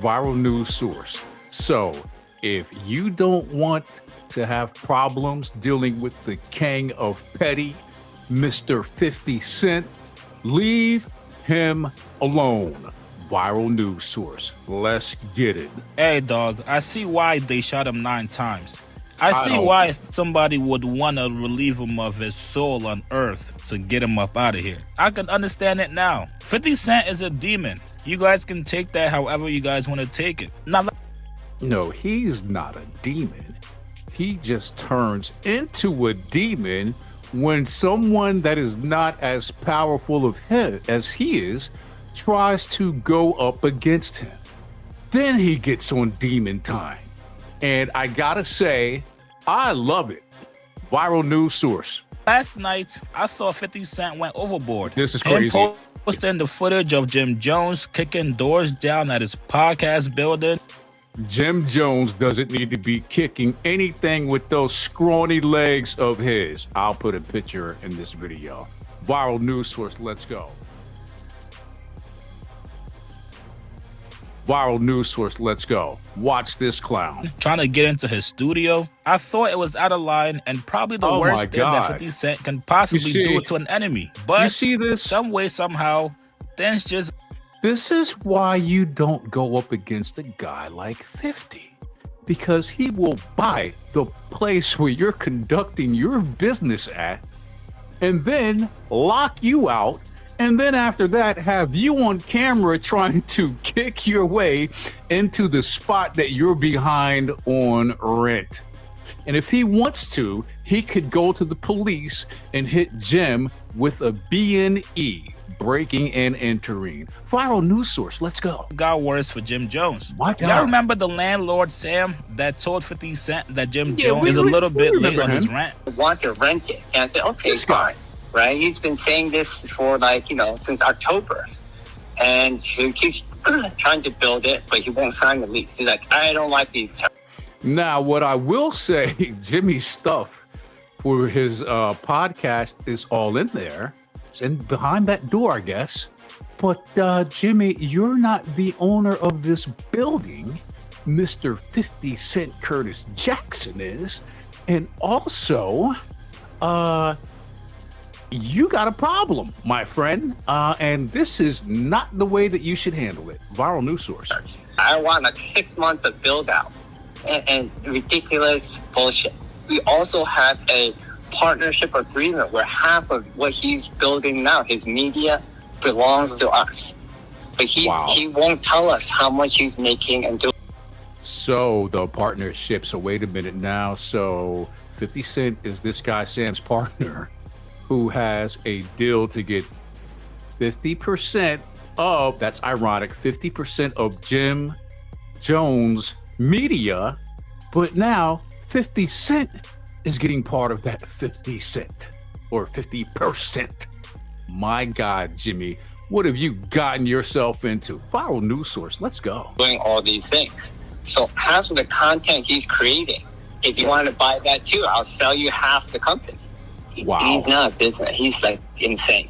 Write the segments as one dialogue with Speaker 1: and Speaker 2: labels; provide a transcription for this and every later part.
Speaker 1: Viral news source. So, if you don't want to have problems dealing with the king of petty, Mr. 50 Cent, leave him alone. Viral news source. Let's get it.
Speaker 2: Hey, dog, I see why they shot him 9 times. I see why somebody would want to relieve him of his soul on earth to get him up out of here. I can understand it now. 50 Cent is a demon. You guys can take that however you guys want to take it. Now,
Speaker 1: no, he's not a demon. He just turns into a demon when someone that is not as powerful of him as he is tries to go up against him. Then he gets on demon time. And I gotta say, I love it. Viral news source.
Speaker 2: Last night, I thought 50 Cent went overboard.
Speaker 1: This is crazy.
Speaker 2: Posting the footage of Jim Jones kicking doors down at his podcast building.
Speaker 1: Jim Jones doesn't need to be kicking anything with those scrawny legs of his. I'll put a picture in this video. Viral news source, let's go. Viral news source, let's go. Watch this clown.
Speaker 2: Trying to get into his studio. I thought it was out of line and probably the worst thing that 50 Cent can possibly do to an enemy. But
Speaker 1: you see this?
Speaker 2: Some way, somehow, things just...
Speaker 1: This is why you don't go up against a guy like 50. Because he will buy the place where you're conducting your business at and then lock you out. And then after that, have you on camera trying to kick your way into the spot that you're behind on rent. And if he wants to, he could go to the police and hit Jim with a B&E, breaking and entering. Viral news source, let's go.
Speaker 2: Got worse for Jim Jones.
Speaker 1: My God.
Speaker 2: Y'all remember the landlord, Sam, that told 50 Cent that Jim Jones is a little bit late on his rent?
Speaker 3: I want to rent it. And I said, okay, fine. Right? He's been saying this for since October. And so he keeps trying to build it, but he won't sign the lease. He's like, I don't like these terms.
Speaker 1: Now, what I will say, Jimmy's stuff for his podcast is all in there. It's in behind that door, I guess. But Jimmy, you're not the owner of this building. Mr. 50 Cent Curtis Jackson is. And also, you got a problem, my friend, and this is not the way that you should handle it. Viral news source.
Speaker 3: I want 6 months of build out and ridiculous bullshit. We also have a partnership agreement where half of what he's building now, his media, belongs to us. But he won't tell us how much he's making and doing.
Speaker 1: So the partnership. So wait a minute now. So 50 Cent is this guy Sam's partner, who has a deal to get 50% of, that's ironic, 50% of Jim Jones' media, but now 50 Cent is getting part of that 50 cent or 50%. My God, Jimmy, what have you gotten yourself into? Viral news source, let's go.
Speaker 3: Doing all these things. So half of the content he's creating, if you want to buy that too, I'll sell you half the company.
Speaker 1: Wow.
Speaker 3: He's not a business. He's like insane.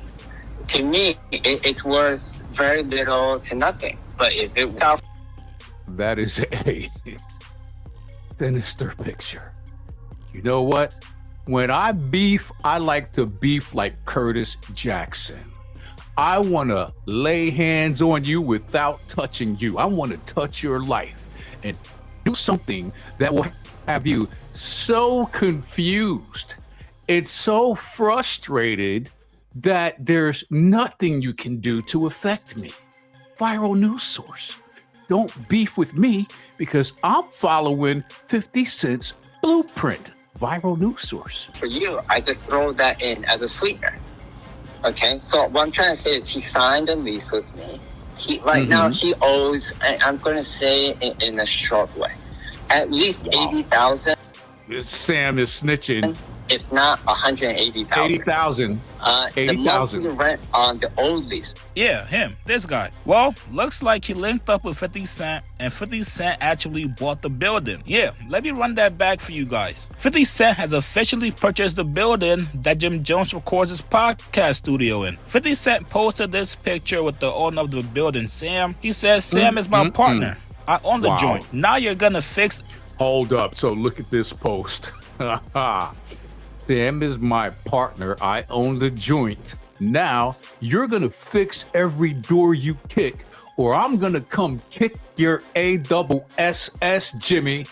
Speaker 3: To me, it's worth very little to nothing. But if it was...
Speaker 1: That is a sinister picture. You know what? When I beef, I like to beef like Curtis Jackson. I want to lay hands on you without touching you. I want to touch your life and do something that will have you so confused. It's so frustrated that there's nothing you can do to affect me. Viral news source. Don't beef with me because I'm following 50 Cent's blueprint. Viral news source.
Speaker 3: For you, I just throw that in as a sweetener. Okay, so what I'm trying to say is he signed a lease with me. Now he owes, I'm going to say it in a short way, at least $80,000.
Speaker 1: Sam is snitching.
Speaker 3: if not 180,000.
Speaker 1: 80,000.
Speaker 3: The
Speaker 1: 80,000.
Speaker 3: monthly rent on the old lease.
Speaker 2: Yeah, him, this guy. Well, looks like he linked up with 50 Cent, and 50 Cent actually bought the building. Yeah, let me run that back for you guys. 50 Cent has officially purchased the building that Jim Jones records his podcast studio in. 50 Cent posted this picture with the owner of the building, Sam. He says, Sam is my partner. I own the joint. Now you're gonna fix...
Speaker 1: Hold up. So look at this post. Sam is my partner. I own the joint. Now you're going to fix every door you kick, or I'm going to come kick your ASS, Jimmy,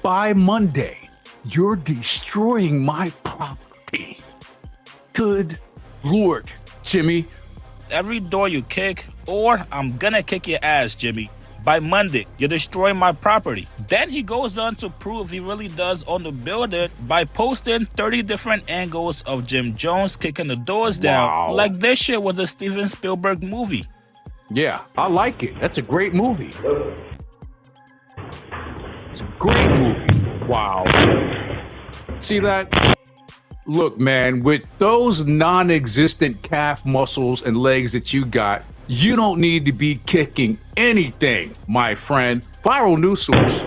Speaker 1: by Monday. You're destroying my property. Good Lord, Jimmy.
Speaker 2: Every door you kick, or I'm going to kick your ass, Jimmy. By Monday, you're destroying my property. Then he goes on to prove he really does own the building by posting 30 different angles of Jim Jones kicking the doors down. Like this shit was a Steven Spielberg movie.
Speaker 1: Yeah, I like it. That's a great movie. It's a great movie. Wow. See that? Look, man, with those non-existent calf muscles and legs that you got, you don't need to be kicking anything, my friend. Viral news source.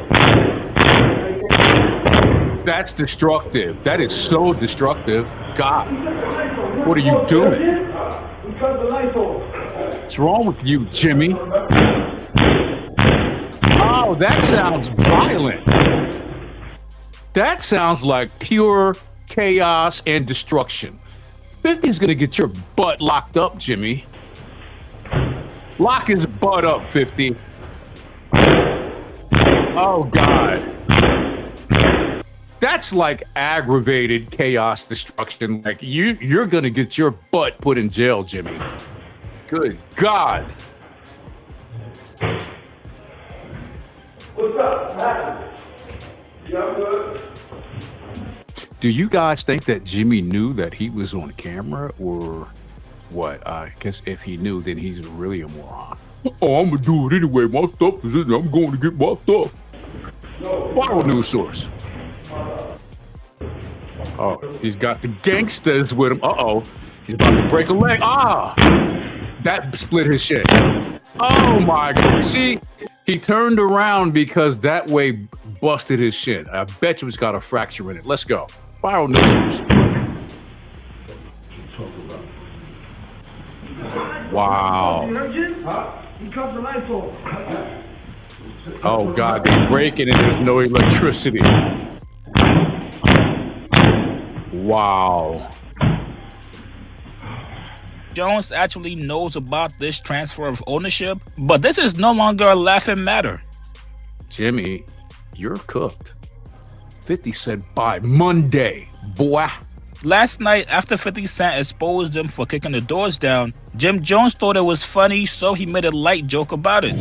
Speaker 1: That's destructive. That is so destructive. God, what are you doing? What's wrong with you, Jimmy? Oh, that sounds violent. That sounds like pure chaos and destruction. 50's gonna get your butt locked up, Jimmy. Lock his butt up, 50. Oh, God. That's like aggravated chaos destruction. Like, you're going to get your butt put in jail, Jimmy. Good God.
Speaker 4: What's up? Good.
Speaker 1: Do you guys think that Jimmy knew that he was on camera, or... what? Because if he knew, then he's really a moron. Oh, I'm gonna do it anyway. My stuff is in there. I'm going to get my stuff. Viral news source. Oh, he's got the gangsters with him. Uh-oh. He's about to break a leg. Ah! That split his shit. Oh, my God. See, he turned around because that way busted his shit. I bet you it's got a fracture in it. Let's go. Viral news source. Wow. Oh, God, they're breaking and there's no electricity. Wow.
Speaker 2: Jones actually knows about this transfer of ownership, but this is no longer a laughing matter.
Speaker 1: Jimmy, you're cooked. 50 said by Monday, boy.
Speaker 2: Last night, after 50 Cent exposed him for kicking the doors down, Jim Jones thought it was funny, so he made a light joke about it.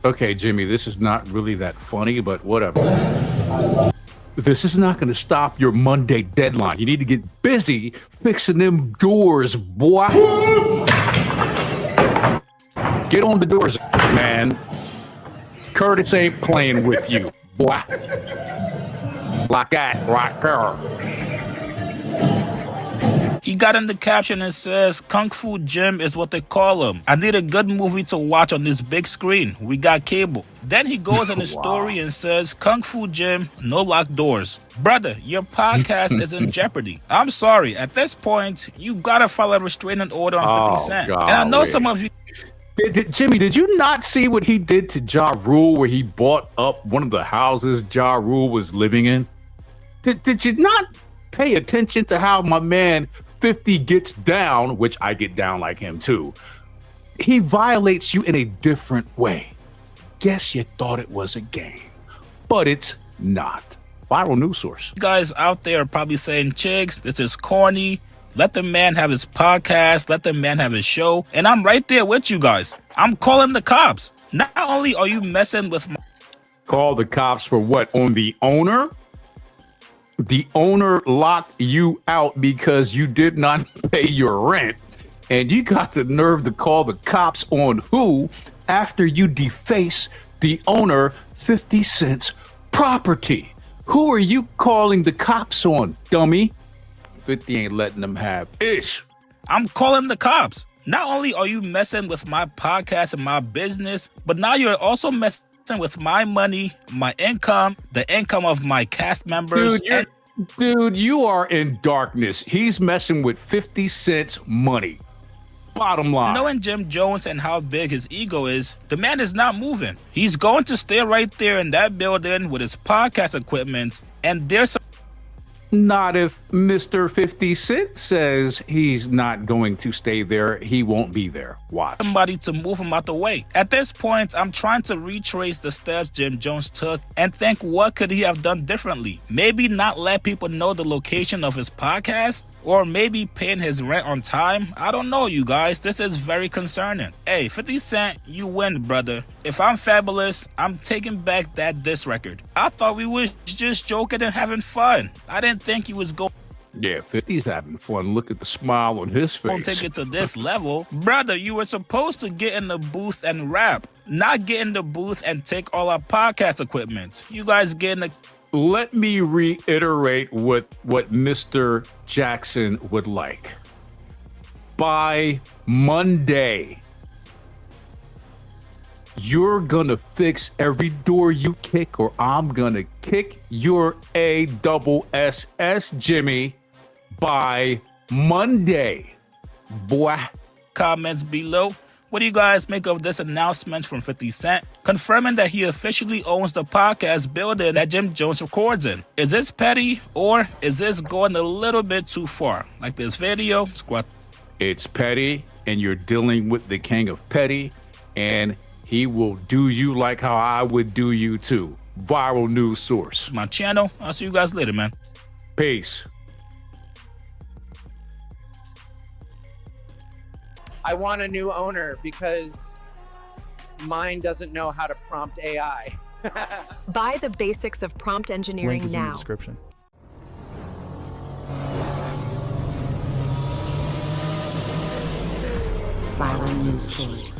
Speaker 1: Okay, Jimmy, this is not really that funny, but whatever. This is not going to stop your Monday deadline. You need to get busy fixing them doors, boy. Get on the doors, man. Curtis ain't playing with you, boy. Like that, right there.
Speaker 2: He got in the caption and says, Kung Fu Jim is what they call him. I need a good movie to watch on this big screen. We got cable. Then he goes on his story and says, Kung Fu Jim, no locked doors. Brother, your podcast is in jeopardy. I'm sorry. At this point, you gotta file a restraining order on 50 Cent.
Speaker 1: God,
Speaker 2: and I know some of you...
Speaker 1: Jimmy, did you not see what he did to Ja Rule, where he bought up one of the houses Ja Rule was living in? Did you not pay attention to how my man 50 gets down, which I get down like him too? He violates you in a different way. Guess you thought it was a game, but it's not. Viral news source.
Speaker 2: You guys out there are probably saying, Chigs, this is corny. Let the man have his podcast. Let the man have his show. And I'm right there with you guys. I'm calling the cops. Not only are you messing with my...
Speaker 1: Call the cops for what? On the owner? The owner locked you out because you did not pay your rent. And you got the nerve to call the cops on who after you deface the owner 50 Cent's property? Who are you calling the cops on, dummy? 50 ain't letting them have ish.
Speaker 2: I'm calling the cops. Not only are you messing with my podcast and my business, but now you're also messing with my money, my income, the income of my cast members.
Speaker 1: Dude, you are in darkness. He's messing with 50 Cent's money. Bottom line.
Speaker 2: Knowing Jim Jones and how big his ego is, the man is not moving. He's going to stay right there in that building with his podcast equipment, and there's
Speaker 1: not if Mr. 50 Cent says he's not going to stay there. He won't be there. Watch.
Speaker 2: Somebody to move him out the way. At this point, I'm trying to retrace the steps Jim Jones took and think what could he have done differently. Maybe not let people know the location of his podcast, or maybe paying his rent on time. I don't know, you guys. This is very concerning. Hey, 50 Cent, you win, brother. If I'm fabulous, I'm taking back that diss record. I thought we was just joking and having fun. I didn't think he was going.
Speaker 1: Yeah, 50's having fun. Look at the smile on his face.
Speaker 2: Don't take it to this level. Brother, you were supposed to get in the booth and rap, not get in the booth and take all our podcast equipment. You guys get in the...
Speaker 1: Let me reiterate what Mr. Jackson would like. By Monday, you're gonna fix every door you kick, or I'm gonna kick your ASS, Jimmy, by Monday, boy.
Speaker 2: Comments below. What do you guys make of this announcement from 50 Cent, confirming that he officially owns the podcast building that Jim Jones records in? Is this petty, or is this going a little bit too far? Like this video,
Speaker 1: It's petty, and you're dealing with the king of petty, and he will do you like how I would do you too. Viral news source.
Speaker 2: My channel. I'll see you guys later, man.
Speaker 1: Peace.
Speaker 5: I want a new owner because mine doesn't know how to prompt AI.
Speaker 6: Buy the basics of prompt engineering
Speaker 7: Link is in the
Speaker 6: now.
Speaker 7: description.
Speaker 8: Viral news source.